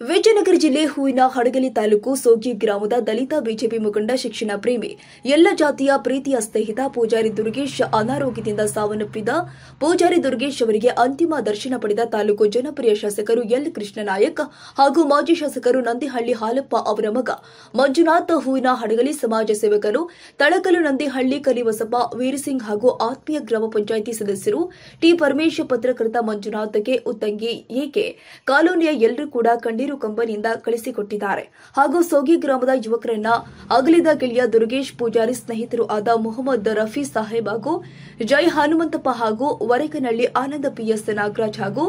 ವಿಜಯನಗರ ಜಿಲ್ಲೆ ಹೂವಿನ ಹಡಗಲಿ ತಾಲೂಕು ಸೋಗಿ ಗ್ರಾಮದ ದಲಿತ ಬಿಜೆಪಿ ಮುಖಂಡ ಶಿಕ್ಷಣ ಪ್ರೇಮಿ ಎಲ್ಲ ಜಾತಿಯ ಪ್ರೀತಿಯ ಸ್ನೇಹಿತ ಪೂಜಾರಿ ದುರ್ಗೇಶ್ ಅನಾರೋಗ್ಯದಿಂದ ಸಾವನ್ನಪ್ಪಿದ ಪೂಜಾರಿ ದುರ್ಗೇಶ್ ಅವರಿಗೆ ಅಂತಿಮ ದರ್ಶನ ಪಡೆದ ತಾಲೂಕು ಜನಪ್ರಿಯ ಶಾಸಕರು ಎಲ್ ಕೃಷ್ಣನಾಯಕ್ ಹಾಗೂ ಮಾಜಿ ಶಾಸಕರು ನಂದಿಹಳ್ಳಿ ಹಾಲಪ್ಪ ಅವರ ಮಗ ಮಂಜುನಾಥ್, ಹೂವಿನ ಹಡಗಲಿ ಸಮಾಜ ಸೇವಕರು ತಳಕಲು ನಂದಿಹಳ್ಳಿ ಕಲಿವಸಪ್ಪ, ವೀರಸಿಂಗ್ ಹಾಗೂ ಆತ್ಮೀಯ ಗ್ರಾಮ ಪಂಚಾಯಿತಿ ಸದಸ್ಯರು ಟಿ ಪರಮೇಶ್, ಪತ್ರಕರ್ತ ಮಂಜುನಾಥ್ಗೆ ಉತ್ತಂಗಿ ಏಕೆ ಕಾಲೋನಿಯ ಎಲ್ಲರೂ ಕೂಡ ಕಂಡೀರು ಕಂಪನಿಯಿಂದ ಕಳಿಸಿಕೊಟ್ಟಿದ್ದಾರೆ ಹಾಗೂ ಸೋಗಿ ಗ್ರಾಮದ ಯುವಕರನ್ನ ಅಗಲಿದ ಗೆಳೆಯ ದುರ್ಗೇಶ್ ಪೂಜಾರಿ ಸ್ನೇಹಿತರು ಆದ ಮೊಹಮ್ಮದ್ ರಫಿ ಸಾಹೇಬ್ ಹಾಗೂ ಜೈ ಹನುಮಂತಪ್ಪ ಹಾಗೂ ವರೇಕನಹಳ್ಳಿ ಆನಂದ ಪಿಎಸ್ ನಾಗರಾಜ್ ಹಾಗೂ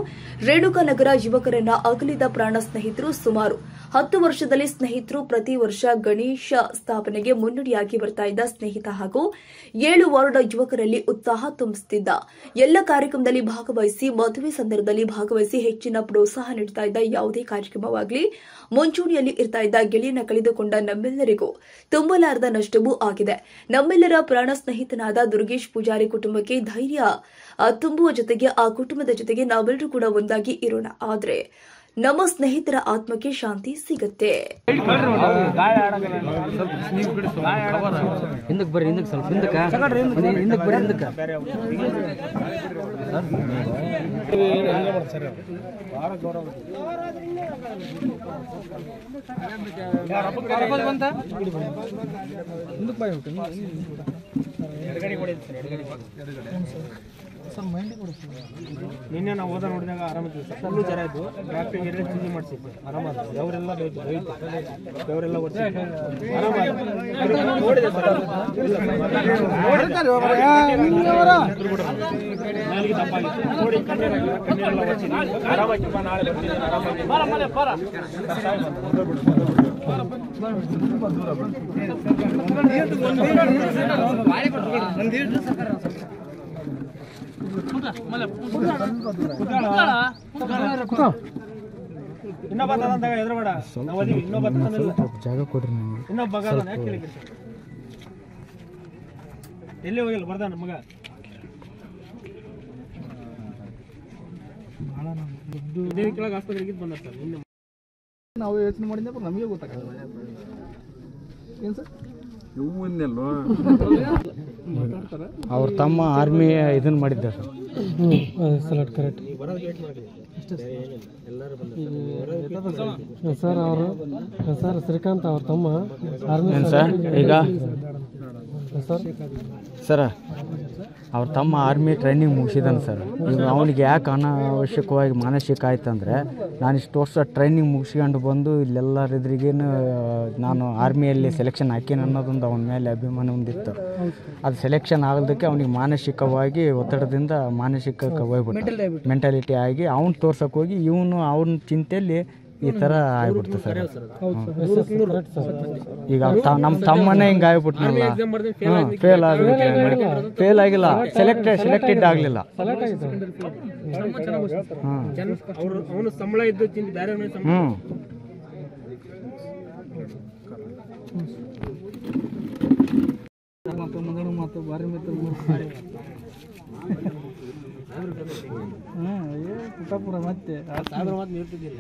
ರೇಣುಕಾನಗರ ಯುವಕರನ್ನ ಅಗಲಿದ ಪ್ರಾಣ ಸ್ನೇಹಿತರು ಸುಮಾರು 10 ವರ್ಷದಲ್ಲಿ ಸ್ನೇಹಿತರು ಪ್ರತಿ ವರ್ಷ ಗಣೇಶ ಸ್ಥಾಪನೆಗೆ ಮುನ್ನುಡಿಯಾಗಿ ಬರ್ತಾ ಇದ್ದ ಸ್ನೇಹಿತ ಹಾಗೂ 7 ವಾರ್ಡ್ ಯುವಕರಲ್ಲಿ ಉತ್ಸಾಹ ತುಂಬಿಸುತ್ತಿದ್ದ ಎಲ್ಲ ಕಾರ್ಯಕ್ರಮದಲ್ಲಿ ಭಾಗವಹಿಸಿ ಮದುವೆ ಸಂದರ್ಭದಲ್ಲಿ ಭಾಗವಹಿಸಿ ಹೆಚ್ಚಿನ ಪ್ರೋತ್ಸಾಹ ನೀಡುತ್ತಾ ಇದ್ದ ಯಾವುದೇ ಕಾರ್ಯಕ್ರಮವಾಗಲಿ ಮುಂಚೂಣಿಯಲ್ಲಿ ಇರ್ತಾ ಇದ್ದ ಗೆಳೆಯನ ಕಳೆದುಕೊಂಡ ನಮ್ಮೆಲ್ಲರಿಗೂ ತುಂಬಲಾರದ ನಷ್ಟವೂ ಆಗಿದೆ. ನಮ್ಮೆಲ್ಲರ ಪ್ರಾಣ ಸ್ನೇಹಿತನಾದ ದುರ್ಗೇಶ್ ಪೂಜಾರಿ ಕುಟುಂಬಕ್ಕೆ ಧೈರ್ಯ ತುಂಬುವ ಜೊತೆಗೆ ಆ ಕುಟುಂಬದ ಜೊತೆಗೆ ನಾವೆಲ್ಲರೂ ಕೂಡ ಒಂದಾಗಿ ಇರೋಣ. ಆದರೆ ನಮ್ಮ ಸ್ನೇಹಿತರ ಆತ್ಮಕ್ಕೆ ಶಾಂತಿ ಸಿಗುತ್ತೆ. ನಿನ್ನೆ ನಾವು ಓದ ನೋಡಿದಾಗ ಆರಾಮಿದ್ವಿ ಸರ್. ಫುಲ್ಲು ಜ್ವರ ಇದ್ದು ಡಾಕ್ಟ್ರಿಗೆ ಎಲ್ಲ ಚೇಂಜ್ ಮಾಡಿಸಿದ್ವಿ, ಆರಾಮಾದ. ಅವರೆಲ್ಲ ಅವರೆಲ್ಲ ನೋಡಿದೆ ಸರ್. ನಾಲಿಗೆ ತಪ್ಪಾಗಿತ್ತು ನೋಡಿ, ಕಣ್ಣೀರೆಲ್ಲ ಒಚ್ಚಿದ್ವಿ. ಆರಾಮಾಗಿಪ್ಪ, ನಾಳೆ ಬರ್ತೀನಿ, ಆರಾಮಾಗಿ ಇನ್ನೊಬ್ಬ ಎದುರುಬೇಡ, ಇನ್ನೊಬ್ಬ ಜಾಗ ಕೊಡ್ರಿ, ಇನ್ನೊಬ್ಬ ಎಲ್ಲಿ ಹೋಗಿಲ್ಲ, ಬರ್ದಾನ ಮಗ. ಕೆಳಗೆ ಆಸ್ಪತ್ರೆಗೆ ಬಂದ ಸರ್. ನಿನ್ನೆ ನಾವು ಯೋಚನೆ ಮಾಡಿದ್ದೆ, ನಮಗೆ ಗೊತ್ತಾಗಲ್ಲ ಏನು ಸರ್. ಅವ್ರ ತಮ್ಮ ಆರ್ಮಿ ಇದನ್ನ ಮಾಡಿದ್ದ ಸರ್. Correct sir. ಅವರು ಸರ್ ಶ್ರೀಕಾಂತ್ ಅವ್ರ ತಮ್ಮ ಆರ್ಮಿ ಸರ್. ಈಗ ಸರ್ ಸರ್ ಅವ್ರ ತಮ್ಮ ಆರ್ಮಿ ಟ್ರೈನಿಂಗ್ ಮುಗಿಸಿದಾನೆ ಸರ್. ಈಗ ಅವನಿಗೆ ಯಾಕೆ ಅನಾವಶ್ಯಕವಾಗಿ ಮಾನಸಿಕ ಆಯ್ತಂದರೆ, ನಾನು ಇಷ್ಟು ವರ್ಷ ಟ್ರೈನಿಂಗ್ ಮುಗಿಸ್ಕೊಂಡು ಬಂದು ಇಲ್ಲೆಲ್ಲರಿದ್ರಿಗೇನು ನಾನು ಆರ್ಮಿಯಲ್ಲಿ ಸೆಲೆಕ್ಷನ್ ಹಾಕೀನಿ ಅನ್ನೋದೊಂದು ಅವನ ಮೇಲೆ ಅಭಿಮಾನ ಹೊಂದಿತ್ತು. ಅದು ಸೆಲೆಕ್ಷನ್ ಆಗದಕ್ಕೆ ಅವನಿಗೆ ಮಾನಸಿಕವಾಗಿ ಒತ್ತಡದಿಂದ ಮಾನಸಿಕಕ್ಕೆ ಹೋಗ್ಬಿಟ್ಟು ಮೆಂಟಾಲಿಟಿ ಆಗಿ ಅವ್ನು ತೋರ್ಸಕ್ಕೆ ಹೋಗಿ ಇವನು ಅವನ ಚಿಂತೆಯಲ್ಲಿ ಈ ಥರ ಆಗ್ಬಿಡ್ತು ಸರ್. ಈಗ ನಮ್ಮ ತಮ್ಮನೇ ಹಿಂಗೆ ಆಗ್ಬಿಟ್ನಲ್ಲ. ಫೇಲ್ ಆಗಿಲ್ಲ, ಸೆಲೆಕ್ಟೆಡ್ ಆಗಲಿಲ್ಲ. ಅವನು ಸಂಬಳ ಇದ್ದು ಬೇರೆ ಮತ್ತು ಬಾರಿ ಪುಟ್ಟಪುರ ಮತ್ತೆ ನೀಡ್ತಿದ್ದಿಲ್ಲ.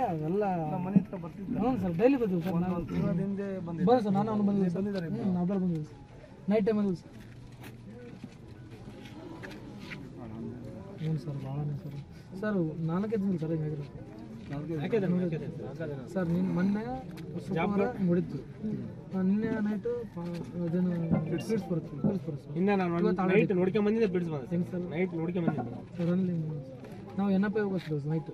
ಅವೆಲ್ಲ ಮನೆ ಹತ್ರ ಬರ್ತಿದ್ದೆ. ಹ್ಞೂ ಸರ್, ಡೈಲಿ ಬರ್ತೀವಿ ಸರ್. ನಾವು ಹಿಂದೆ ಬಂದಿದ್ದೆ ಸರ್. ನಾನು ಅವನು ಬಂದಿದ್ದಾರೆ, ನಾವೆಲ್ಲ ಬಂದಿದ್ದೀವಿ ಸರ್. ನೈಟ್ ಟೈಮ್ ಬಂದಿವಿ ಸರ್. ಹ್ಞೂ ಸರ್, ಭಾಳನೇ ಸರ್. ಸರ್ 4 ದಿನ ಸರ್ ಹಿಂಗಾಗಿರೋದು ಸರ್. ಮೊನ್ನೆ ಶುಕ್ರವಾರ ಮುಡಿತು, ನಿನ್ನೆ ನೈಟು ಅದೇನು ಬಿಡ್ಸ್ ಬರುತ್ತೆ. ಇನ್ನು ನಾನು ನೈಟ್ ನೋಡ್ಕೊಂಡ್ ಬಂದಿದ್ದೆ, ಬಿಡ್ಸ್ ಬಂದ ಹೆಂಗೆ ಸರ್. ನೈಟ್ ನೋಡ್ಕೊಂಡ್ ಬಂದಿದ್ದೆ ಸರ್. ಅಲ್ಲಿ ನಾವು NP ಹೋಗ್ತೀವಿ ನೈಟ್,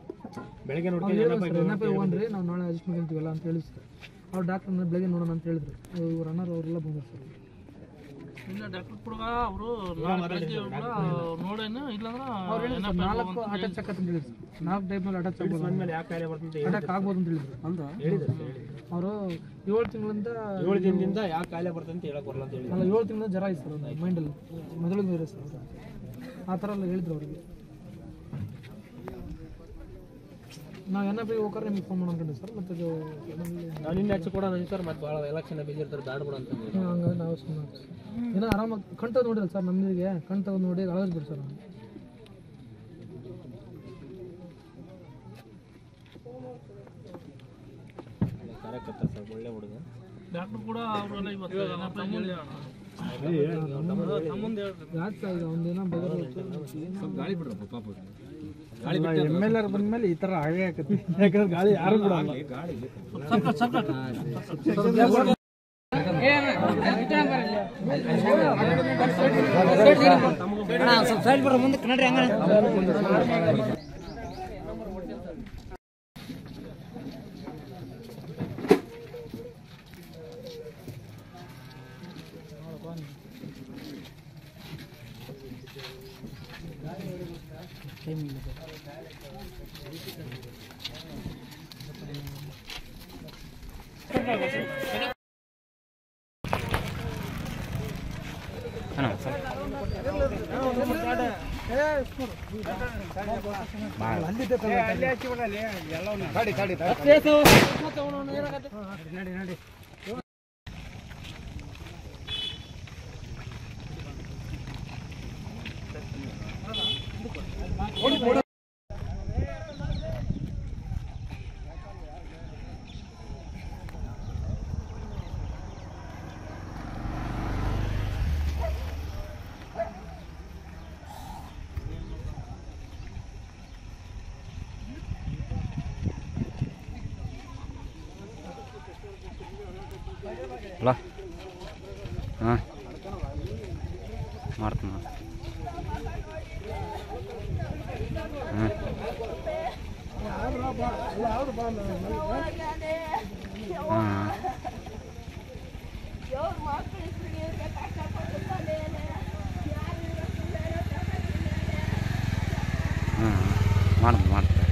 ಬೆಳಗ್ಗೆ ನೋಡ್ಕೊಂಡು NP ಹೋಗ್ರಿ, ನಾವು ನಾಳೆ ಅಡ್ಜಸ್ಟ್ ಮಾಡ್ಕೊಂತೀವಲ್ಲ ಅಂತ ಹೇಳಿ ಸರ್. ಅವ್ರು ಡಾಕ್ಟ್ರನ್ನ ಬೆಳಗ್ಗೆ ನೋಡೋಣ ಅಂತ ಹೇಳಿದ್ರು. ಇವ್ರು ಅಣ್ಣರು ಅವರೆಲ್ಲ ಬಂದರು ಸರ್. ಇಲ್ಲ ಡಾಕ್ಟರ್ ಕೂಡ ಅವರು ನೋಡೇನು ಇಲ್ಲಾಂದ್ರೆ 4 ಅಟ್ಯಾಕ್ ಅಂತ ಹೇಳಿದ್ರು. 4 ಟೈಪ್ನಲ್ಲಿ ಅಟ್ಯಾಕ್ ಆಗ್ಬೋದು ಅಂತ ಹೇಳಿದ್ರು. ಅವರು 7 ತಿಂಗಳಿಂದ 7 ದಿನದಿಂದ ಯಾಕೆ ಕಾಯಿಲೆ ಬರ್ತದೆ ಅಂತ ಹೇಳಕ್ ಬರಲ್ಲ ಅಂತ ಹೇಳಿ. ಅಲ್ಲ, 7 ತಿಂಗಳಿಂದ ಜ್ವರ ಇತ್ತು ಸರ್, ಮೈಂಡಲ್ಲಿ ಮೊದಲಿಂದ ಇರೋ ಸರ್. ಆ ಥರ ಎಲ್ಲ ಹೇಳಿದ್ರು ಅವರಿಗೆ. ನಾವು NP ಹೋಗ್ರೆ ನಿಮಗೆ ಫೋನ್ ಮಾಡ್ಕೊಂಡ್ರಿ ಸರ್. ಮತ್ತು ನಾನು ನಿನ್ನೆ ಹಚ್ಚಿ ಕೊಡೋಣ ಸರ್, ಮತ್ತೆ ಭಾಳ ಎಲೆಕ್ಷನ್ ಬಿಜಿ ಇರ್ತಾರೆ, ಬ್ಯಾಡ ಬಿಡ ಅಂತ ಹಂಗಾಗಿ ನಾವು ಸುಮ್ಮನೆ ಏನೋ ಆರಾಮಾಗಿ ಕಣ್ ತೆಗೆದು ನೋಡಿರಲ್ಲ ಸರ್, ನಮಗೆ ಕಣ್ ತೆಗೆದು ನೋಡಿ ಅಳಗಿಸ್ಬಿಡಿ ಸರ್ ಅವ್ನು. ಒಳ್ಳೆ ಹುಡುಗ. ಡಾಕ್ಟರ್ ಕೂಡ ಅವರೆಲ್ಲ ಇವತ್ತು ಯಾಕೆ ಸರ್ ಈಗ ಒಂದೇನೋ ಗಾಳಿ ಬಿಡ್ರಪ್ಪ ಪಾಪ. MLA ಬಂದ್ಮೇಲೆ ಈ ಥರ ಹಾಗೆ ಆಕತಿ, ಯಾಕಂದ್ರೆ ಗಾಳಿ ಯಾರು ಬಿಡಲ್ಲ. ಅಲ್ಲ ಹಾಂ ಮಾಡ್ತೀನಿ ಹಾಂ ಹಾಂ ಮಾಡ್ತೀನಿ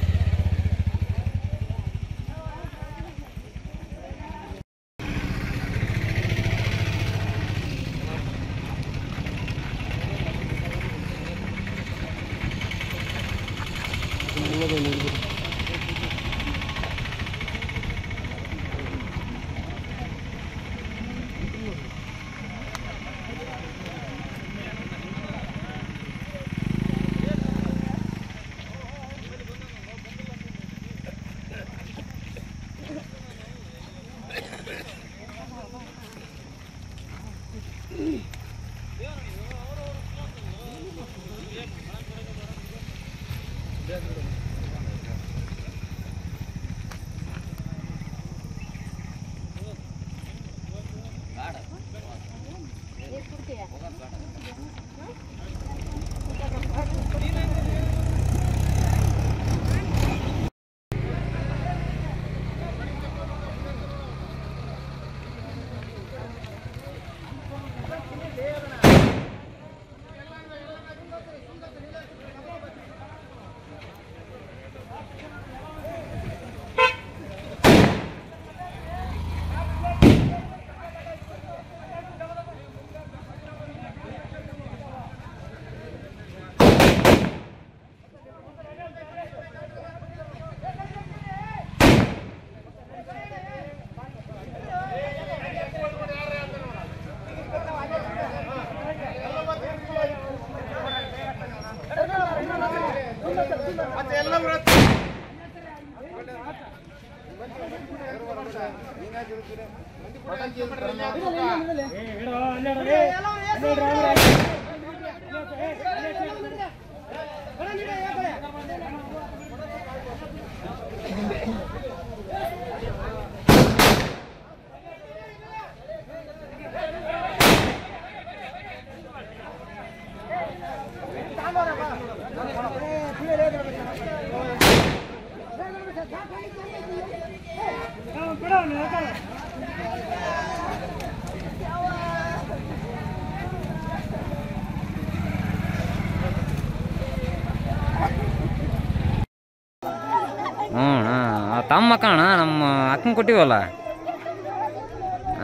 ತಮ್ಮ ಅಕ್ಕಣ ನಮ್ಮ ಅಕ್ಕನ ಕೊಟ್ಟಿವಲ್ಲ,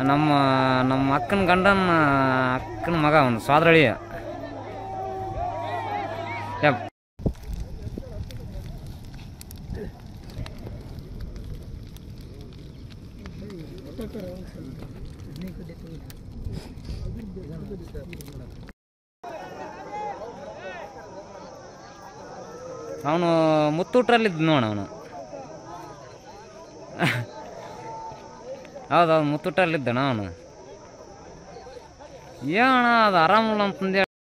ನಮ್ಮ ಅಕ್ಕನ ಗಂಡನ ಅಕ್ಕನ ಮಗ ಒಂದು ಸೋದರಳಿ. ಅವನು ಮುತ್ತೂಟ್ರಲ್ಲಿದ್ದು ನೋಡ ಅವನು. ಹೌದೌದು ಮುತ್ತೂಟಲ್ಲಿದ್ದಣ ಅವನು. ಏನಣ್ಣ ಅದು ಆರಾಮಿಲ್ಲ ಅಂತಂದೇಳಿ